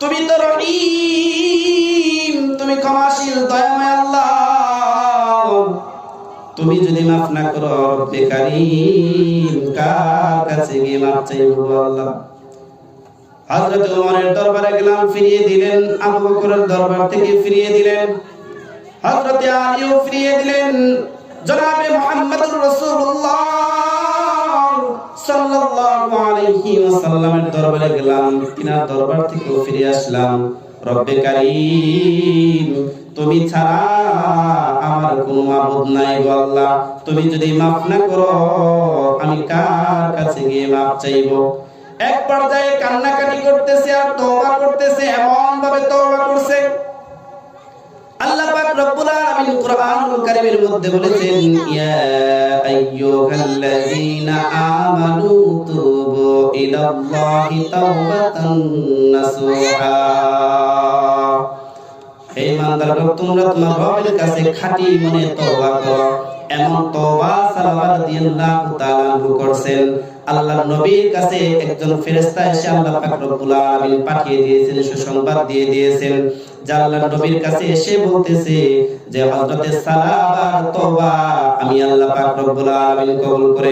তুমি তো রহিম, তুমি ক্ষমাশীল দয়াময় আল্লাহ। তুমি যদি মাফ না করো রব্বে কারীম, কার কাছে গিয়ে মাফ চাইবো আল্লাহ? হযরত ওমরের দরবারে গেলাম, ফিরিয়ে দিলেন। আবু বকরের দরবার থেকে ফিরিয়ে দিলেন। হযরত আলীও ফিরিয়ে দিলেন। জনাবে মুহাম্মদুর রাসূলুল্লাহ সাল্লাল্লাহু আলাইহি ওয়াসাল্লামের দরবারে গেলাম, তিনার দরবার থেকে ফিরে আসলাম। রব্বে কারীম, তুমি ছাড়া আমার কোনো মাবুদ নাই গো আল্লাহ। তুমি যদি মাফ না করো আমি কার কাছে গিয়ে মাফ চাইবো? এক পর্যায়ে কান্নাকাটি করতেছে আর তওবা করতেছে, এমন ভাবে তওবা করছে। আল্লাহ পাক রব্বুল আলামিন কুরআনুল কারীমের মধ্যে বলেছেন, ইয়া আইয়ুহাল্লাযীনা আমানু তুবু ইলাল্লাহি তাওবাতান নাসুহা। হে ইমানদারগণ, তোমরা তোমার রবের কাছে খাঁটি মনে তওবা করো। এমন তওবা সালাওয়াত রাদিয়াল্লাহু তাআলা আনহু করছেন। আল্লাহর নবীর কাছে একজন ফেরেশতা এসে আল্লাহ পাক রব্বুল আলামিন পাঠিয়ে দিয়েছেন, সুসংবাদ দিয়ে দিয়েছেন যে আল্লাহর নবীর কাছে এসে বলতেছে যে হযরতে সালাবার তওবা আমি আল্লাহ পাক রব্বুল আলামিন কবুল করে